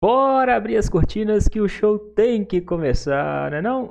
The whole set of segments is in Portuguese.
Bora abrir as cortinas que o show tem que começar, né não?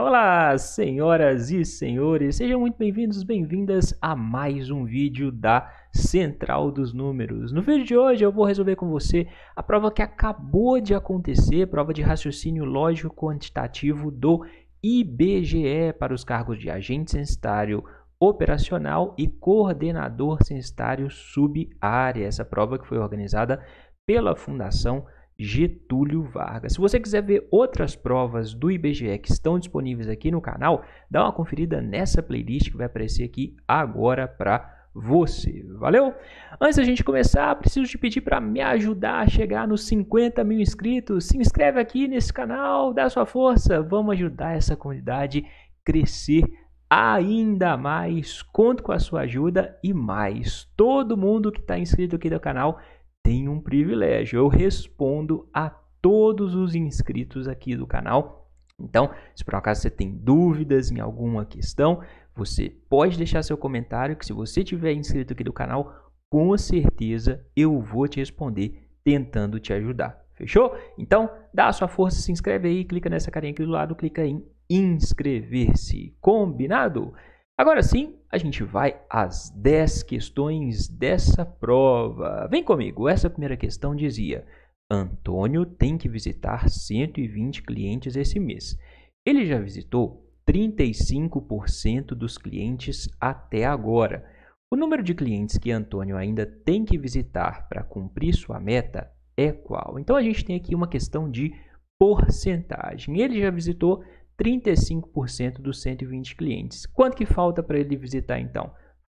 Olá, senhoras e senhores, sejam muito bem-vindos, bem-vindas a mais um vídeo da Central dos Números. No vídeo de hoje eu vou resolver com você a prova que acabou de acontecer, prova de raciocínio lógico quantitativo do IBGE para os cargos de agente censitário operacional e coordenador censitário sub-área. Essa prova que foi organizada pela Fundação Getúlio Vargas. Se você quiser ver outras provas do IBGE que estão disponíveis aqui no canal, dá uma conferida nessa playlist que vai aparecer aqui agora para você. Valeu? Antes da gente começar, preciso te pedir para me ajudar a chegar nos 50 mil inscritos. Se inscreve aqui nesse canal, dá sua força. Vamos ajudar essa comunidade a crescer ainda mais. Conto com a sua ajuda e mais. Todo mundo que está inscrito aqui no canal tem um privilégio, eu respondo a todos os inscritos aqui do canal. Então, se por acaso você tem dúvidas em alguma questão, você pode deixar seu comentário, que se você tiver inscrito aqui do canal, com certeza eu vou te responder tentando te ajudar. Fechou? Então, dá a sua força, se inscreve aí, clica nessa carinha aqui do lado, clica em inscrever-se. Combinado? Agora sim, a gente vai às 10 questões dessa prova. Vem comigo, essa primeira questão dizia: Antônio tem que visitar 120 clientes esse mês. Ele já visitou 35% dos clientes até agora. O número de clientes que Antônio ainda tem que visitar para cumprir sua meta é qual? Então a gente tem aqui uma questão de porcentagem. Ele já visitou 35% dos 120 clientes. Quanto que falta para ele visitar então?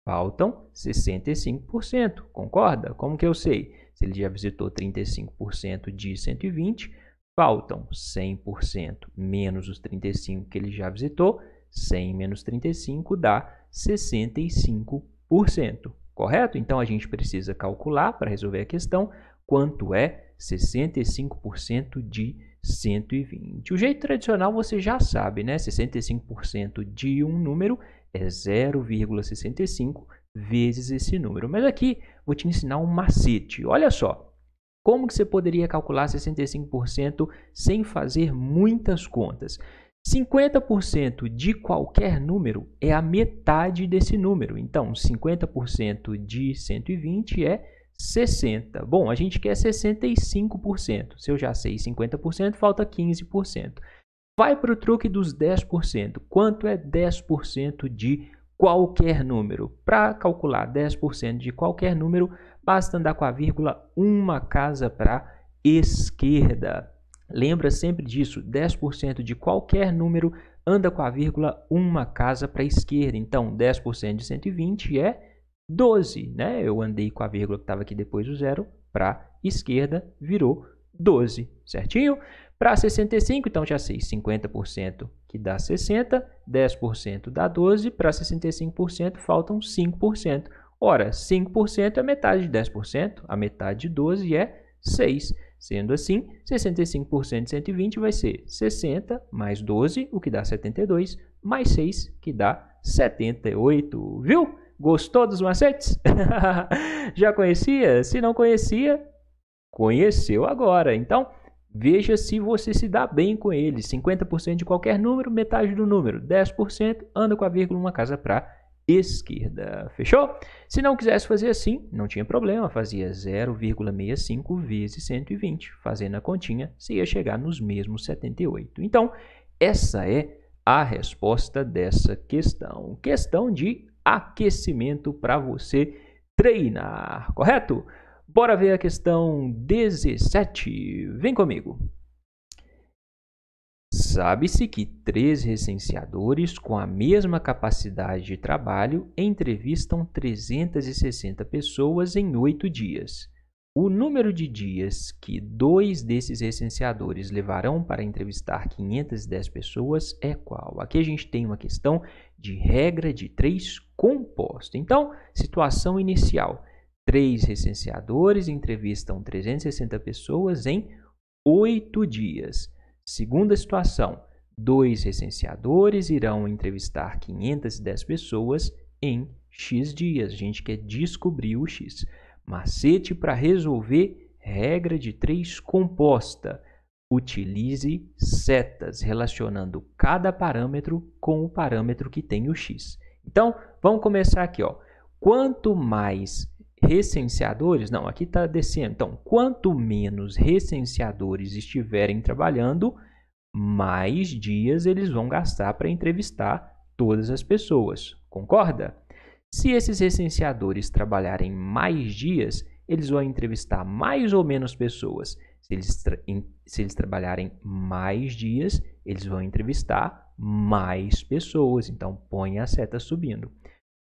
Faltam 65%, concorda? Como que eu sei? Se ele já visitou 35% de 120, faltam 100% menos os 35 que ele já visitou, 100 menos 35 dá 65%, correto? Então a gente precisa calcular para resolver a questão quanto é 65% de 120. O jeito tradicional você já sabe, né? 65% de um número é 0,65 vezes esse número. Mas aqui vou te ensinar um macete. Olha só, como que você poderia calcular 65% sem fazer muitas contas? 50% de qualquer número é a metade desse número. Então, 50% de 120 é 60. Bom, a gente quer 65%. Se eu já sei 50%, falta 15%. Vai para o truque dos 10%. Quanto é 10% de qualquer número? Para calcular 10% de qualquer número, basta andar com a vírgula uma casa para a esquerda. Lembra sempre disso, 10% de qualquer número anda com a vírgula uma casa para a esquerda. Então, 10% de 120 é 12, né? Eu andei com a vírgula que estava aqui depois do zero para a esquerda, virou 12, certinho? Para 65, então já sei, 50% que dá 60, 10% dá 12, para 65% faltam 5%. Ora, 5% é metade de 10%, a metade de 12 é 6. Sendo assim, 65% de 120 vai ser 60 mais 12, o que dá 72, mais 6, que dá 78, viu? Gostou dos macetes? Já conhecia? Se não conhecia, conheceu agora. Então, veja se você se dá bem com eles. 50% de qualquer número, metade do número. 10% anda com a vírgula uma casa para esquerda. Fechou? Se não quisesse fazer assim, não tinha problema. Fazia 0,65 vezes 120. Fazendo a continha, você ia chegar nos mesmos 78. Então, essa é a resposta dessa questão. Questão de aquecimento para você treinar, correto? Bora ver a questão 17. Vem comigo. Sabe-se que 3 recenseadores com a mesma capacidade de trabalho entrevistam 360 pessoas em 8 dias. O número de dias que 2 desses recenseadores levarão para entrevistar 510 pessoas é qual? Aqui a gente tem uma questão de regra de 3 composta. Então, situação inicial: 3 recenseadores entrevistam 360 pessoas em 8 dias. Segunda situação: 2 recenseadores irão entrevistar 510 pessoas em X dias. A gente quer descobrir o X. Macete para resolver Regra de 3 composta. Utilize setas relacionando cada parâmetro com o parâmetro que tem o x. Então, vamos começar aqui, ó. Quanto mais recenseadores... Não, aqui está descendo. Então, quanto menos recenseadores estiverem trabalhando, mais dias eles vão gastar para entrevistar todas as pessoas. Concorda? Se esses recenseadores trabalharem mais dias, eles vão entrevistar mais ou menos pessoas. Se eles trabalharem mais dias, eles vão entrevistar mais pessoas. Então, põe a seta subindo.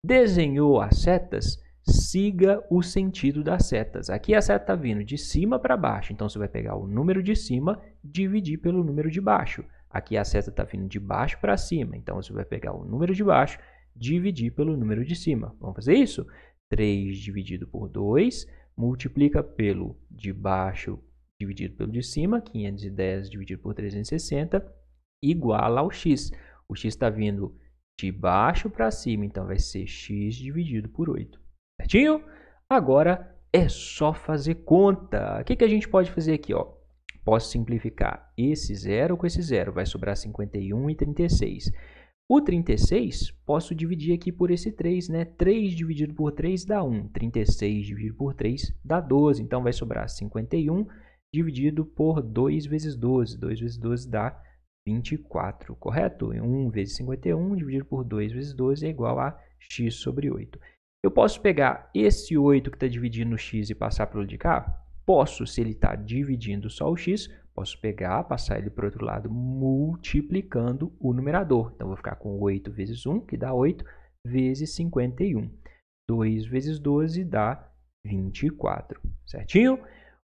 Desenhou as setas? Siga o sentido das setas. Aqui a seta está vindo de cima para baixo. Então, você vai pegar o número de cima e dividir pelo número de baixo. Aqui a seta está vindo de baixo para cima. Então, você vai pegar o número de baixo dividir pelo número de cima. Vamos fazer isso? 3 dividido por 2, multiplica pelo de baixo dividido pelo de cima, 510 dividido por 360, igual ao x. O x está vindo de baixo para cima, então vai ser x dividido por 8. Certinho? Agora é só fazer conta. O que a gente pode fazer aqui? Ó? Posso simplificar esse 0 com esse 0, vai sobrar 51 e 36. O 36, posso dividir aqui por esse 3, né? 3 dividido por 3 dá 1. 36 dividido por 3 dá 12. Então, vai sobrar 51 dividido por 2 vezes 12. 2 vezes 12 dá 24, correto? 1 vezes 51 dividido por 2 vezes 12 é igual a x sobre 8. Eu posso pegar esse 8 que está dividindo o x e passar para o de cá? Posso, se ele está dividindo só o x, posso pegar, passar ele para o outro lado, multiplicando o numerador. Então, vou ficar com 8 vezes 1, que dá 8, vezes 51. 2 vezes 12 dá 24, certinho?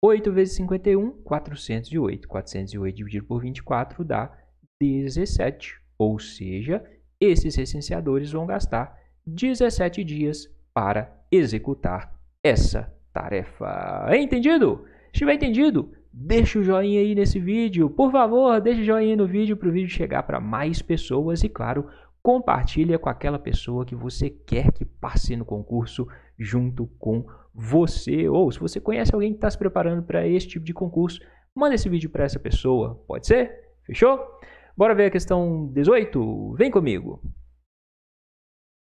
8 vezes 51, 408. 408 dividido por 24 dá 17. Ou seja, esses recenseadores vão gastar 17 dias para executar essa tarefa. Entendido? Se tiver entendido, deixa o joinha aí nesse vídeo. Por favor, deixa o joinha no vídeo para o vídeo chegar para mais pessoas. E, claro, compartilha com aquela pessoa que você quer que passe no concurso junto com você. Ou, se você conhece alguém que está se preparando para esse tipo de concurso, manda esse vídeo para essa pessoa. Pode ser? Fechou? Bora ver a questão 18? Vem comigo.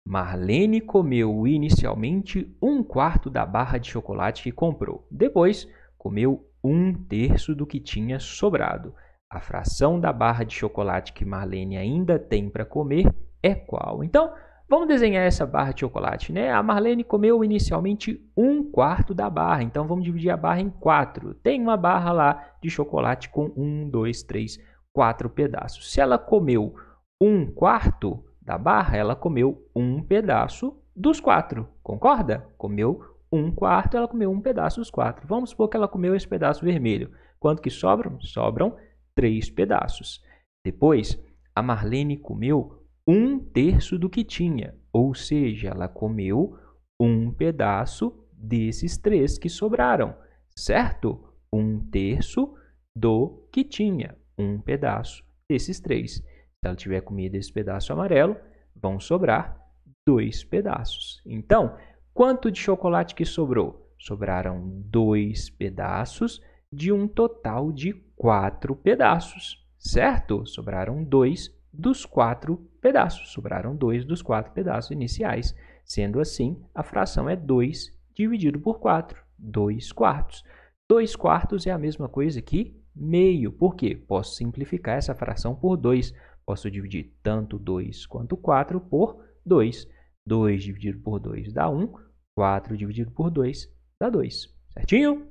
Marlene comeu inicialmente 1/4 da barra de chocolate que comprou. Depois, comeu 1/3 do que tinha sobrado. A fração da barra de chocolate que Marlene ainda tem para comer é qual? Então, vamos desenhar essa barra de chocolate, né? A Marlene comeu inicialmente 1/4 da barra. Então, vamos dividir a barra em 4. Tem uma barra lá de chocolate com 1, 2, 3, 4 pedaços. Se ela comeu 1/4 da barra, ela comeu 1 pedaço dos 4. Concorda? Comeu 1/4, ela comeu 1 pedaço dos 4. Vamos supor que ela comeu esse pedaço vermelho. Quanto que sobram? Sobram 3 pedaços. Depois, a Marlene comeu 1/3 do que tinha. Ou seja, ela comeu 1 pedaço desses 3 que sobraram. Certo? 1/3 do que tinha. 1 pedaço desses 3. Se ela tiver comido esse pedaço amarelo, vão sobrar 2 pedaços. Então, quanto de chocolate que sobrou? Sobraram 2 pedaços de um total de 4 pedaços, certo? Sobraram 2 dos 4 pedaços. Sobraram 2 dos 4 pedaços iniciais. Sendo assim, a fração é 2 dividido por 4, 2/4. 2/4 é a mesma coisa que meio. Por quê? Posso simplificar essa fração por 2. Posso dividir tanto 2 quanto 4 por 2. 2 dividido por 2 dá 1. 4 dividido por 2 dá 2. Certinho?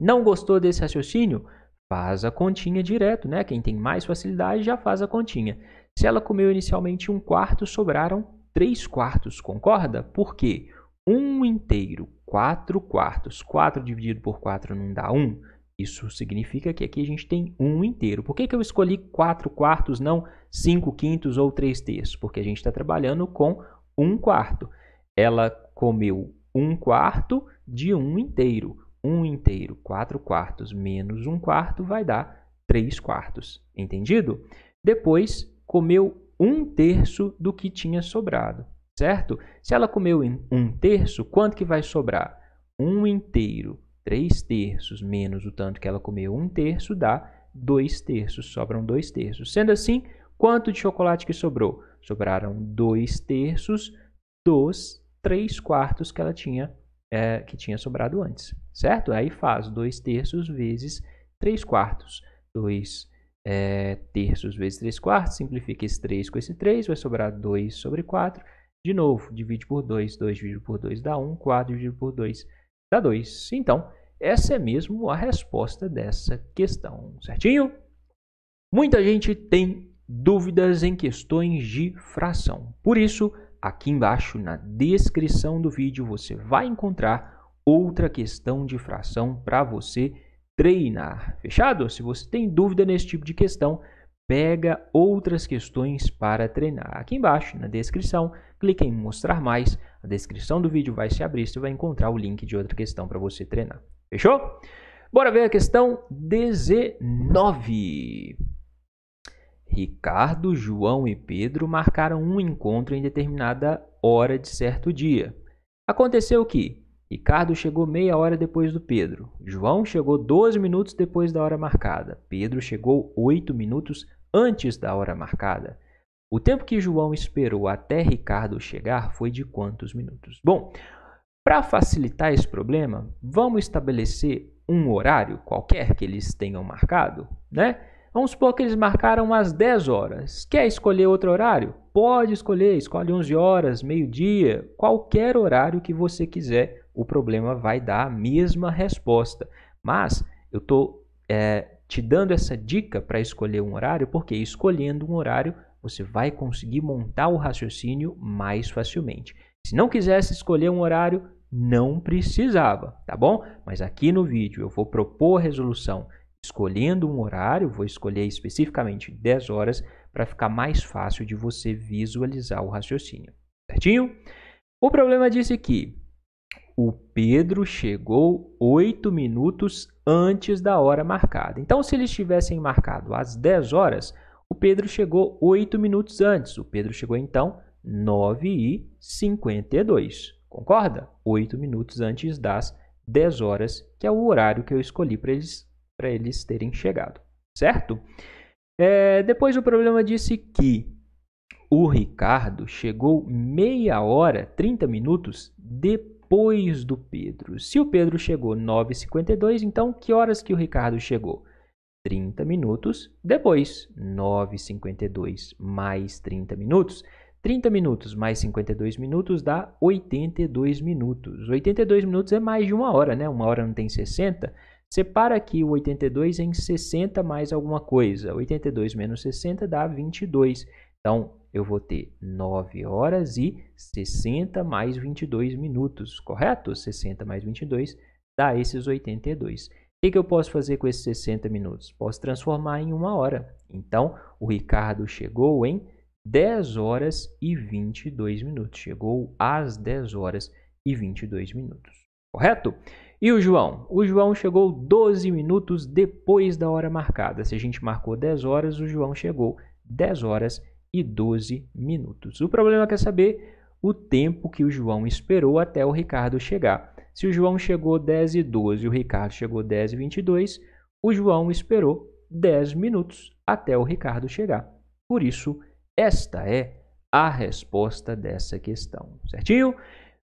Não gostou desse raciocínio? Faz a continha direto, né? Quem tem mais facilidade já faz a continha. Se ela comeu inicialmente 1/4, sobraram 3/4. Concorda? Por quê? 1 inteiro, 4/4. 4 dividido por 4 não dá 1? Isso significa que aqui a gente tem 1 inteiro. Por que eu escolhi 4/4, não 5/5 ou 3/3? Porque a gente está trabalhando com 1/4. Ela comeu 1/4 de 1 inteiro. 1 inteiro, 4/4 menos 1/4 vai dar 3/4. Entendido? Depois, comeu 1/3 do que tinha sobrado, certo? Se ela comeu 1/3, quanto que vai sobrar? 1 inteiro 3 terços menos o tanto que ela comeu, 1 terço, dá 2 terços, sobram 2 terços. Sendo assim, quanto de chocolate que sobrou? Sobraram 2 terços dos 3 quartos que ela tinha, que tinha sobrado antes, certo? Aí faz 2 terços vezes 3 quartos. 2 terços vezes 3 quartos, simplifica esse 3 com esse 3, vai sobrar 2 sobre 4. De novo, divide por 2, 2 dividido por 2 dá 1, 4 dividido por 2 dá 2. Então, essa é mesmo a resposta dessa questão, certinho? Muita gente tem dúvidas em questões de fração. Por isso, aqui embaixo na descrição do vídeo você vai encontrar outra questão de fração para você treinar. Fechado? Se você tem dúvida nesse tipo de questão, pega outras questões para treinar. Aqui embaixo na descrição, clique em mostrar mais. A descrição do vídeo vai se abrir e você vai encontrar o link de outra questão para você treinar. Fechou? Bora ver a questão 19. Ricardo, João e Pedro marcaram um encontro em determinada hora de certo dia. Aconteceu que Ricardo chegou meia hora depois do Pedro, João chegou 12 minutos depois da hora marcada, Pedro chegou 8 minutos antes da hora marcada. O tempo que João esperou até Ricardo chegar foi de quantos minutos? Bom, para facilitar esse problema, vamos estabelecer um horário qualquer que eles tenham marcado, né? Vamos supor que eles marcaram às 10 horas. Quer escolher outro horário? Pode escolher, escolhe 11 horas, meio-dia, qualquer horário que você quiser. O problema vai dar a mesma resposta. Mas eu estou te dando essa dica para escolher um horário, porque escolhendo um horário você vai conseguir montar o raciocínio mais facilmente. Se não quisesse escolher um horário, não precisava, tá bom? Mas aqui no vídeo eu vou propor a resolução escolhendo um horário, vou escolher especificamente 10 horas para ficar mais fácil de você visualizar o raciocínio, certinho? O problema disse que o Pedro chegou 8 minutos antes da hora marcada. Então, se eles tivessem marcado às 10 horas, o Pedro chegou 8 minutos antes. O Pedro chegou, então, 9h52. Concorda? 8 minutos antes das 10 horas, que é o horário que eu escolhi para eles terem chegado, certo? Depois o problema disse que o Ricardo chegou meia hora, 30 minutos depois do Pedro. Se o Pedro chegou 9h52, então que horas que o Ricardo chegou? 30 minutos depois. 9h52 mais 30 minutos. 30 minutos mais 52 minutos dá 82 minutos. 82 minutos é mais de uma hora, né? Uma hora não tem 60. Separa aqui o 82 em 60 mais alguma coisa. 82 menos 60 dá 22. Então, eu vou ter 9 horas e 60 mais 22 minutos, correto? 60 mais 22 dá esses 82. O que eu posso fazer com esses 60 minutos? Posso transformar em uma hora. Então, o Ricardo chegou em 10 horas e 22 minutos. Chegou às 10 horas e 22 minutos, correto? E o João? O João chegou 12 minutos depois da hora marcada. Se a gente marcou 10 horas, o João chegou 10 horas e 12 minutos. O problema é saber o tempo que o João esperou até o Ricardo chegar. Se o João chegou 10h12 e o Ricardo chegou 10h22, o João esperou 10 minutos até o Ricardo chegar. Por isso, esta é a resposta dessa questão, certinho?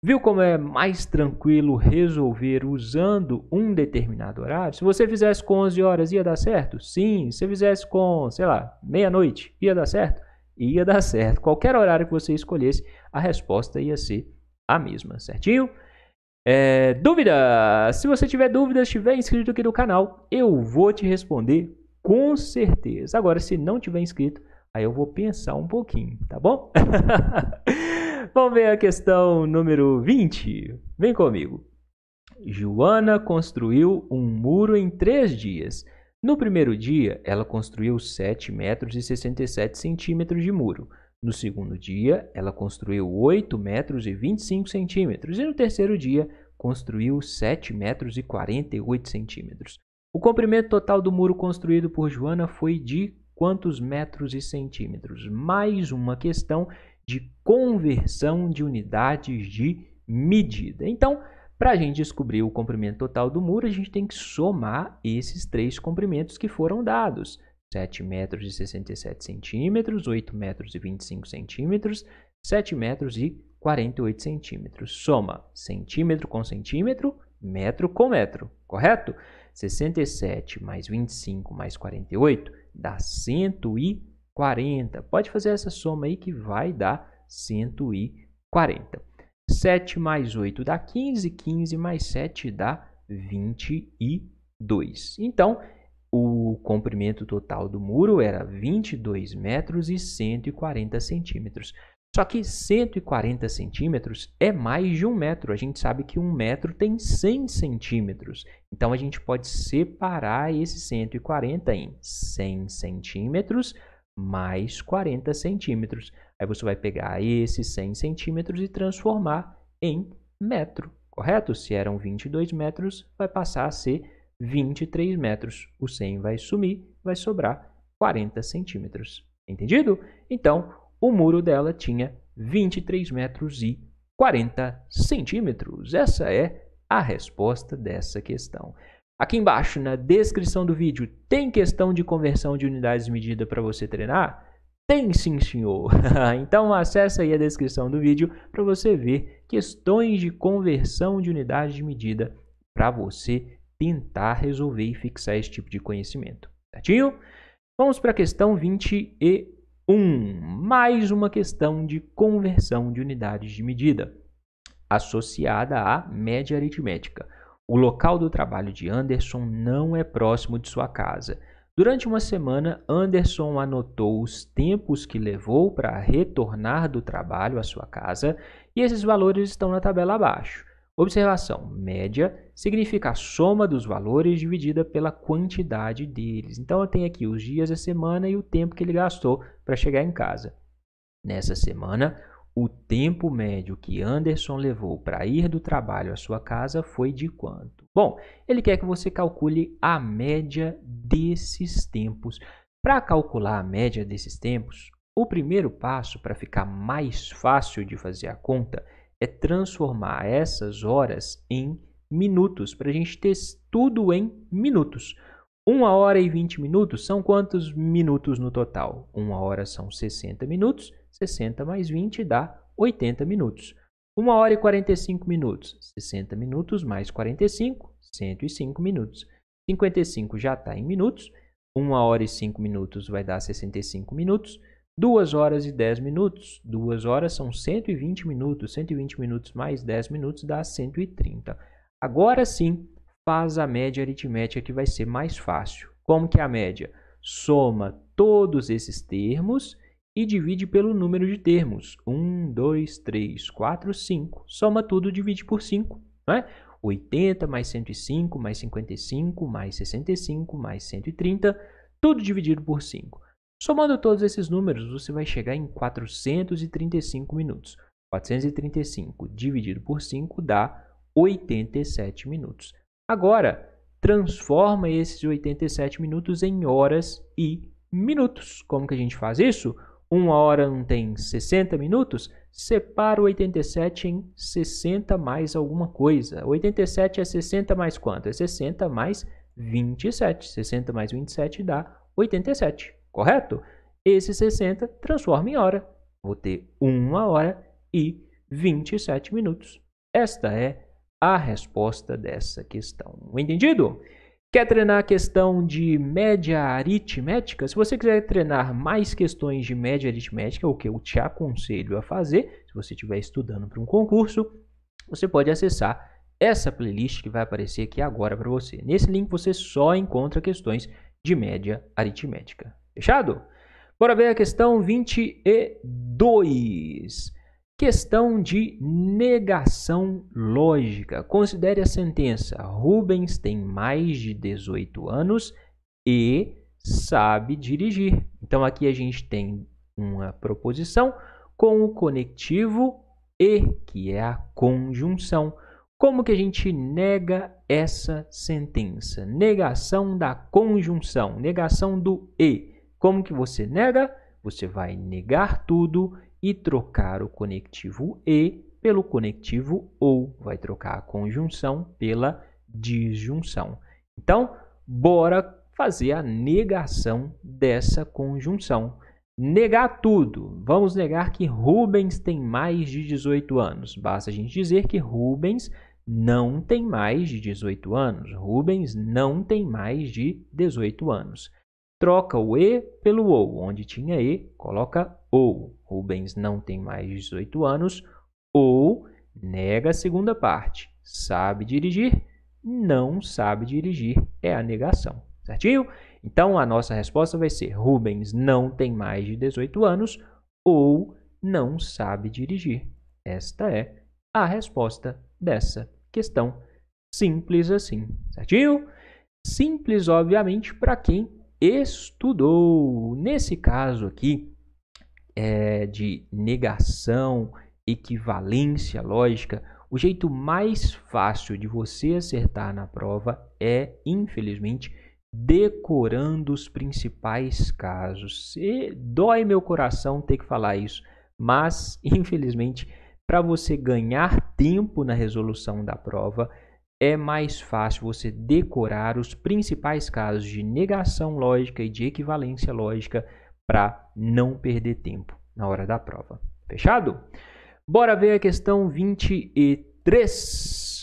Viu como é mais tranquilo resolver usando um determinado horário? Se você fizesse com 11 horas, ia dar certo? Sim. Se você fizesse com, sei lá, meia-noite, ia dar certo? Ia dar certo. Qualquer horário que você escolhesse, a resposta ia ser a mesma, certinho? Dúvida? Se você tiver dúvidas, estiver inscrito aqui no canal, eu vou te responder com certeza. Agora, se não tiver inscrito, aí eu vou pensar um pouquinho, tá bom? Vamos ver a questão número 20. Vem comigo. Joana construiu um muro em 3 dias. No primeiro dia, ela construiu 7 metros e 67 centímetros de muro. No segundo dia, ela construiu 8 metros e 25 centímetros. E no terceiro dia, construiu 7 metros e 48 centímetros. O comprimento total do muro construído por Joana foi de quantos metros e centímetros? Mais uma questão de conversão de unidades de medida. Então, Para a gente descobrir o comprimento total do muro, a gente tem que somar esses 3 comprimentos que foram dados. 7 metros e 67 centímetros, 8 metros e 25 centímetros, 7 metros e 48 centímetros. Soma centímetro com centímetro, metro com metro, correto? 67 mais 25 mais 48 dá 140. Pode fazer essa soma aí que vai dar 140. 7 mais 8 dá 15, 15 mais 7 dá 22. Então, o comprimento total do muro era 22 metros e 140 centímetros. Só que 140 centímetros é mais de 1 metro. A gente sabe que 1 metro tem 100 centímetros. Então, a gente pode separar esse 140 em 100 centímetros mais 40 centímetros. Aí você vai pegar esses 100 centímetros e transformar em metro, correto? Se eram 22 metros, vai passar a ser 23 metros. O 100 vai sumir, vai sobrar 40 centímetros. Entendido? Então, o muro dela tinha 23 metros e 40 centímetros. Essa é a resposta dessa questão. Aqui embaixo, na descrição do vídeo, tem questão de conversão de unidades de medida para você treinar? Tem sim, senhor! Então, acesse aí a descrição do vídeo para você ver questões de conversão de unidades de medida para você tentar resolver e fixar esse tipo de conhecimento. Certinho? Vamos para a questão 21. Mais uma questão de conversão de unidades de medida, associada à média aritmética. O local do trabalho de Anderson não é próximo de sua casa. Durante uma semana, Anderson anotou os tempos que levou para retornar do trabalho à sua casa e esses valores estão na tabela abaixo. Observação: média significa a soma dos valores dividida pela quantidade deles. Então, eu tenho aqui os dias da semana e o tempo que ele gastou para chegar em casa. Nessa semana, o tempo médio que Anderson levou para ir do trabalho à sua casa foi de quanto? Bom, ele quer que você calcule a média desses tempos. Para calcular a média desses tempos, o primeiro passo para ficar mais fácil de fazer a conta é transformar essas horas em minutos, para a gente ter tudo em minutos. 1 hora e 20 minutos são quantos minutos no total? 1 hora são 60 minutos, 60 mais 20 dá 80 minutos. 1 hora e 45 minutos, 60 minutos mais 45, 105 minutos. 55 já está em minutos, 1 hora e 5 minutos vai dar 65 minutos. 2 horas e 10 minutos, 2 horas são 120 minutos, 120 minutos mais 10 minutos dá 130. Agora sim, faz a média aritmética que vai ser mais fácil. Como que é a média? Soma todos esses termos e divide pelo número de termos. 1, 2, 3, 4, 5. Soma tudo e divide por 5. Não é? 80 mais 105 mais 55 mais 65 mais 130, tudo dividido por 5. Somando todos esses números, você vai chegar em 435 minutos. 435 dividido por 5 dá 87 minutos. Agora, transforma esses 87 minutos em horas e minutos. Como que a gente faz isso? 1 hora não tem 60 minutos? Separa o 87 em 60 mais alguma coisa. 87 é 60 mais quanto? É 60 mais 27. 60 mais 27 dá 87. Correto? Esse 60 transforma em hora. Vou ter 1 hora e 27 minutos. Esta é a resposta dessa questão. Entendido? Quer treinar a questão de média aritmética? Se você quiser treinar mais questões de média aritmética, o que eu te aconselho a fazer, se você estiver estudando para um concurso, você pode acessar essa playlist que vai aparecer aqui agora para você. Nesse link você só encontra questões de média aritmética. Fechado? Bora ver a questão 22. Questão de negação lógica. Considere a sentença: Rubens tem mais de 18 anos e sabe dirigir. Então, aqui a gente tem uma proposição com o conectivo e, que é a conjunção. Como que a gente nega essa sentença? Negação da conjunção, negação do e. Como que você nega? Você vai negar tudo e trocar o conectivo e pelo conectivo ou, vai trocar a conjunção pela disjunção. Então, bora fazer a negação dessa conjunção. Negar tudo. Vamos negar que Rubens tem mais de 18 anos. Basta a gente dizer que Rubens não tem mais de 18 anos. Rubens não tem mais de 18 anos. Troca o E pelo OU. Onde tinha E, coloca OU. Rubens não tem mais de 18 anos. Ou nega a segunda parte. Sabe dirigir? Não sabe dirigir. É a negação. Certinho? Então, a nossa resposta vai ser Rubens não tem mais de 18 anos ou não sabe dirigir. Esta é a resposta dessa questão. Simples assim. Certinho? Simples, obviamente, para quem estudou. Nesse caso aqui, de negação, equivalência lógica, o jeito mais fácil de você acertar na prova é, infelizmente, decorando os principais casos. Dói meu coração ter que falar isso, mas, infelizmente, para você ganhar tempo na resolução da prova, é mais fácil você decorar os principais casos de negação lógica e de equivalência lógica para não perder tempo na hora da prova. Fechado? Bora ver a questão 23.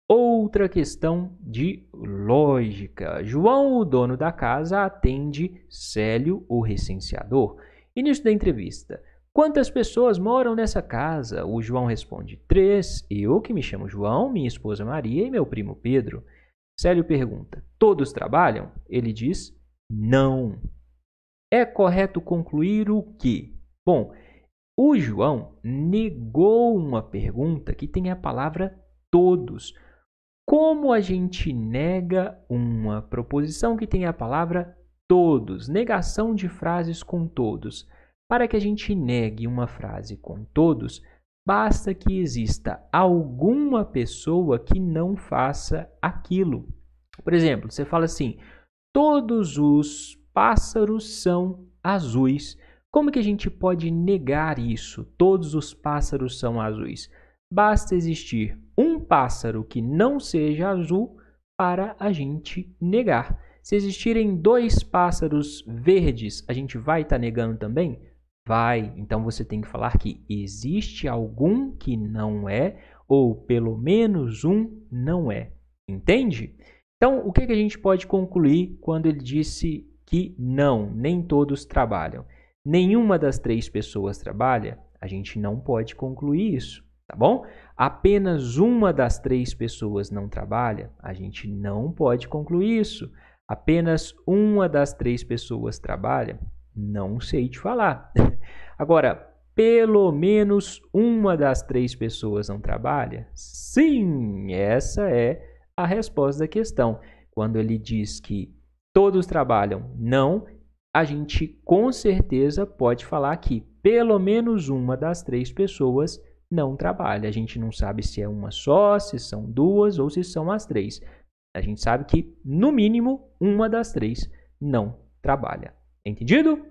Outra questão de lógica. João, o dono da casa, atende Célio, o recenseador. Início da entrevista. Quantas pessoas moram nessa casa? O João responde: 3. Eu, que me chamo João, minha esposa Maria e meu primo Pedro. Célio pergunta: todos trabalham? Ele diz: não. É correto concluir o quê? Bom, o João negou uma pergunta que tem a palavra todos. Como a gente nega uma proposição que tem a palavra todos? Negação de frases com todos. Para que a gente negue uma frase com todos, basta que exista alguma pessoa que não faça aquilo. Por exemplo, você fala assim: todos os pássaros são azuis. Como que a gente pode negar isso? Todos os pássaros são azuis. Basta existir um pássaro que não seja azul para a gente negar. Se existirem 2 pássaros verdes, a gente vai estar negando também? Vai. Então você tem que falar que existe algum que não é, ou pelo menos um não é. Entende? Então, o que a gente pode concluir quando ele disse que não, nem todos trabalham? Nenhuma das 3 pessoas trabalha? A gente não pode concluir isso. Tá bom? Apenas uma das 3 pessoas não trabalha? A gente não pode concluir isso. Apenas uma das 3 pessoas trabalha? Não sei te falar. Agora, pelo menos uma das 3 pessoas não trabalha? Sim, essa é a resposta da questão. Quando ele diz que todos trabalham, não, a gente com certeza pode falar que pelo menos uma das 3 pessoas não trabalha. A gente não sabe se é uma só, se são 2 ou se são as 3. A gente sabe que, no mínimo, uma das 3 não trabalha. Entendido?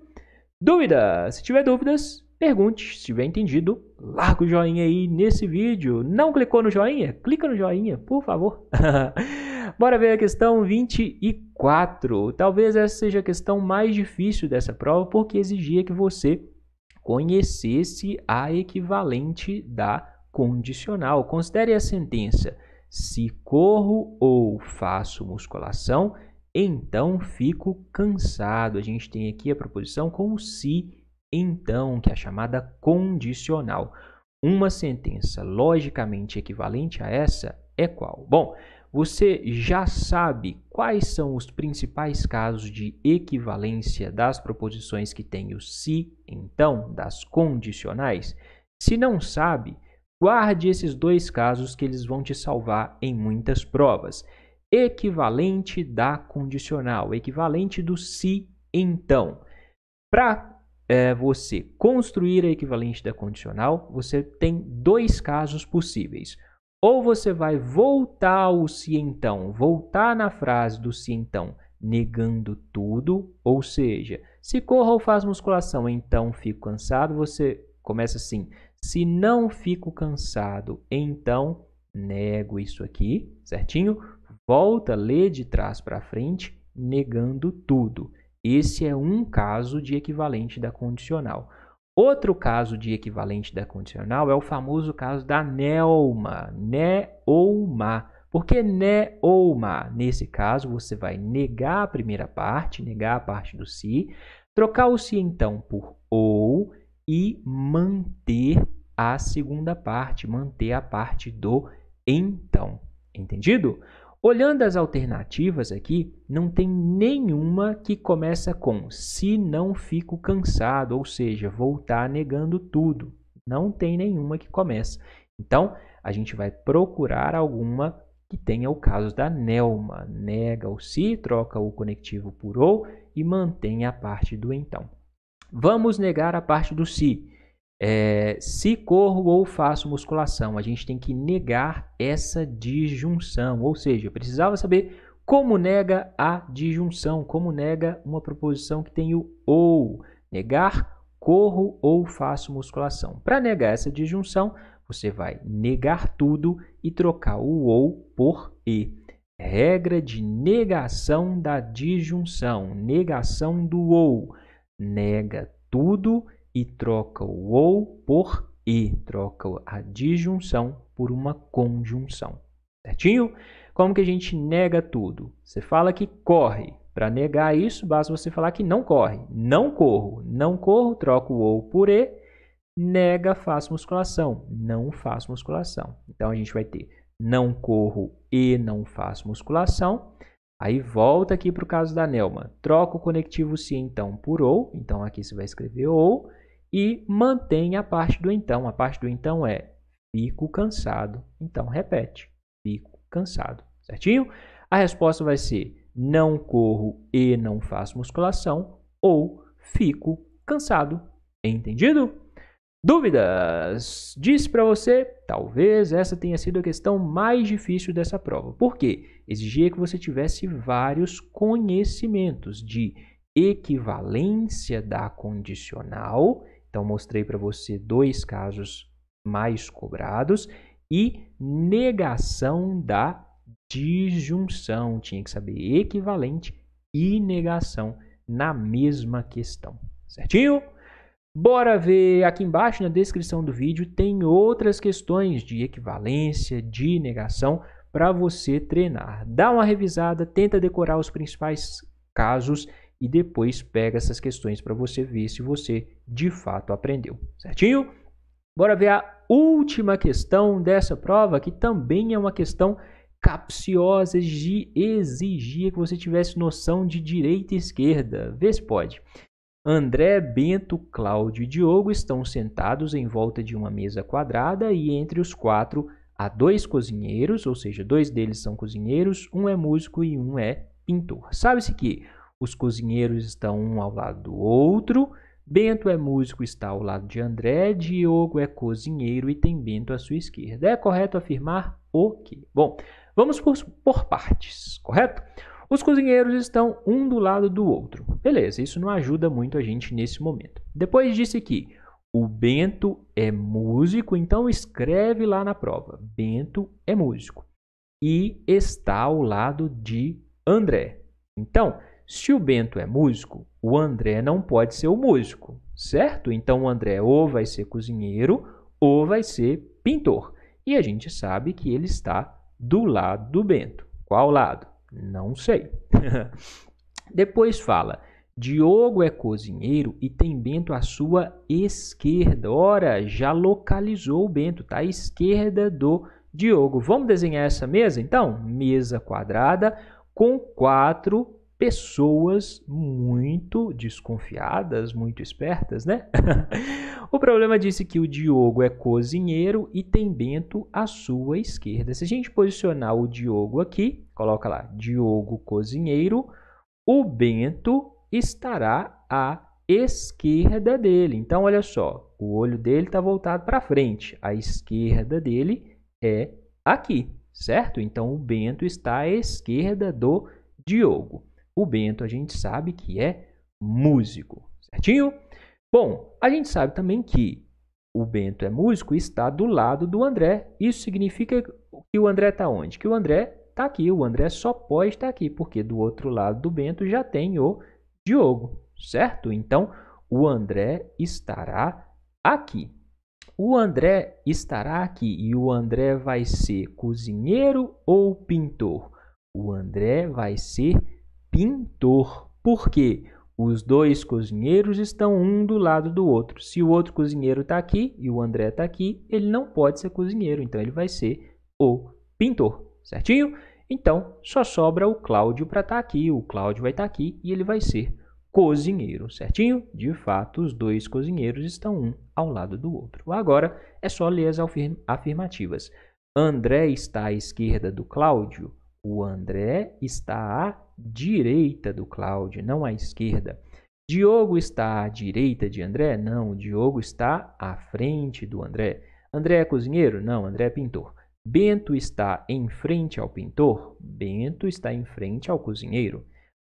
Dúvida? Se tiver dúvidas, pergunte. Se tiver entendido, larga o joinha aí nesse vídeo. Não clicou no joinha? Clica no joinha, por favor. Bora ver a questão 24. Talvez essa seja a questão mais difícil dessa prova, porque exigia que você conhecesse a equivalente da condicional. Considere a sentença: se corro ou faço musculação, então fico cansado. A gente tem aqui a proposição com o se, então, que é a chamada condicional. Uma sentença logicamente equivalente a essa é qual? Bom, você já sabe quais são os principais casos de equivalência das proposições que têm o se, então, das condicionais? Se não sabe, guarde esses 2 casos que eles vão te salvar em muitas provas. Equivalente da condicional, equivalente do se, então. Para você construir a equivalente da condicional, você tem 2 casos possíveis. Ou você vai voltar ao se então, voltar na frase do se então, negando tudo, ou seja, se corro ou faço musculação, então fico cansado, você começa assim: Se não fico cansado, então nego isso aqui, certinho? Volta, lê de trás para frente, negando tudo. Esse é um caso de equivalente da condicional. Outro caso de equivalente da condicional é o famoso caso da neuma, né-ou-ma. Por que né ou ma? Nesse caso, você vai negar a primeira parte, negar a parte do se, trocar o se então por ou e manter a segunda parte, manter a parte do então. Entendido? Olhando as alternativas aqui, não tem nenhuma que começa com se não fico cansado, ou seja, vou estar negando tudo. Não tem nenhuma que começa. Então, a gente vai procurar alguma que tenha o caso da neuma. Nega o se, troca o conectivo por ou e mantém a parte do então. Vamos negar a parte do se. Se corro ou faço musculação, a gente tem que negar essa disjunção, ou seja, eu precisava saber como nega a disjunção, como nega uma proposição que tem o ou. Negar, corro ou faço musculação. Para negar essa disjunção, você vai negar tudo e trocar o ou por e. Regra de negação da disjunção, negação do ou. Nega tudo e troca o ou por e, troca a disjunção por uma conjunção, certinho? Como que a gente nega tudo? Você fala que corre. Para negar isso, basta você falar que não corre. Não corro. Não corro, troca o ou por e, nega, faço musculação. Não faço musculação. Então, a gente vai ter não corro e não faço musculação. Aí, volta aqui para o caso da neuma. Troca o conectivo se, então, por ou. Então, aqui você vai escrever ou. E mantém a parte do então. A parte do então é fico cansado. Então, repete. Fico cansado. Certinho? A resposta vai ser não corro e não faço musculação ou fico cansado. Entendido? Dúvidas? Disse para você, talvez essa tenha sido a questão mais difícil dessa prova. Por quê? Exigia que você tivesse vários conhecimentos de equivalência da condicional. Então, mostrei para você 2 casos mais cobrados e negação da disjunção. Tinha que saber equivalente e negação na mesma questão. Certinho? Bora ver aqui embaixo na descrição do vídeo, tem outras questões de equivalência, de negação para você treinar. Dá uma revisada, tenta decorar os principais casos e depois pega essas questões para você ver se você de fato aprendeu. Certinho? Bora ver a última questão dessa prova, que também é uma questão capciosa de exigir que você tivesse noção de direita e esquerda. Vê se pode. André, Bento, Cláudio e Diogo estão sentados em volta de uma mesa quadrada e entre os 4 há 2 cozinheiros, ou seja, 2 deles são cozinheiros, um é músico e um é pintor. Sabe-se que os cozinheiros estão um ao lado do outro, Bento é músico e está ao lado de André, Diogo é cozinheiro e tem Bento à sua esquerda. É correto afirmar o quê? Bom, vamos por partes, correto? Os cozinheiros estão um do lado do outro. Beleza, isso não ajuda muito a gente nesse momento. Depois disse que o Bento é músico, então escreve lá na prova. Bento é músico e está ao lado de André. Então, se o Bento é músico, o André não pode ser o músico, certo? Então, o André ou vai ser cozinheiro ou vai ser pintor. E a gente sabe que ele está do lado do Bento. Qual lado? Não sei. Depois fala, Diogo é cozinheiro e tem Bento à sua esquerda. Ora, já localizou o Bento, está à esquerda do Diogo. Vamos desenhar essa mesa, então? Mesa quadrada com 4 pessoas muito desconfiadas, muito espertas, né? O problema disse que o Diogo é cozinheiro e tem Bento à sua esquerda. Se a gente posicionar o Diogo aqui, coloca lá, Diogo cozinheiro, o Bento estará à esquerda dele. Então, olha só, o olho dele está voltado para frente. A esquerda dele é aqui, certo? Então, o Bento está à esquerda do Diogo. O Bento a gente sabe que é músico, certinho? Bom, a gente sabe também que o Bento é músico, está do lado do André. Isso significa que o André está onde? Que o André está aqui. O André só pode estar aqui, porque do outro lado do Bento já tem o Diogo, certo? Então, o André estará aqui. O André estará aqui e o André vai ser cozinheiro ou pintor? O André vai ser pintor. Por quê? Os dois cozinheiros estão um do lado do outro. Se o outro cozinheiro está aqui e o André está aqui, ele não pode ser cozinheiro, então ele vai ser o pintor, certinho? Então, só sobra o Cláudio para estar aqui. O Cláudio vai estar aqui e ele vai ser cozinheiro, certinho? De fato, os dois cozinheiros estão um ao lado do outro. Agora, é só ler as afirmativas. André está à esquerda do Cláudio. O André está à direita do Cláudio, não à esquerda. Diogo está à direita de André? Não, o Diogo está à frente do André. André é cozinheiro? Não, André é pintor. Bento está em frente ao pintor? Bento está em frente ao cozinheiro.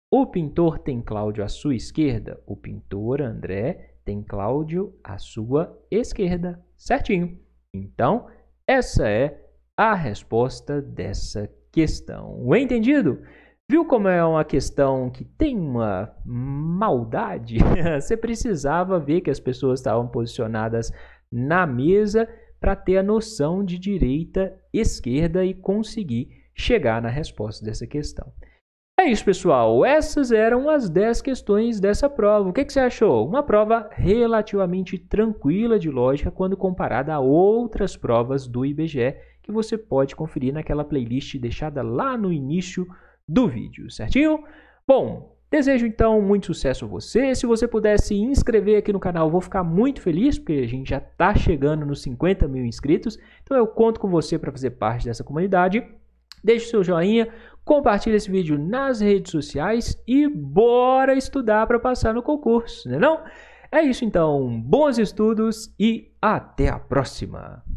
O pintor tem Cláudio à sua esquerda? O pintor André tem Cláudio à sua esquerda. Certinho. Então, essa é a resposta dessa questão. Entendido? Viu como é uma questão que tem uma maldade? Você precisava ver que as pessoas estavam posicionadas na mesa para ter a noção de direita, esquerda e conseguir chegar na resposta dessa questão. É isso, pessoal. Essas eram as 10 questões dessa prova. O que você achou? Uma prova relativamente tranquila de lógica quando comparada a outras provas do IBGE que você pode conferir naquela playlist deixada lá no início do vídeo, certinho? Bom, desejo então muito sucesso a você. Se você puder se inscrever aqui no canal, eu vou ficar muito feliz, porque a gente já está chegando nos 50 mil inscritos. Então eu conto com você para fazer parte dessa comunidade. Deixe o seu joinha, compartilhe esse vídeo nas redes sociais e bora estudar para passar no concurso, né não? É isso então, bons estudos e até a próxima!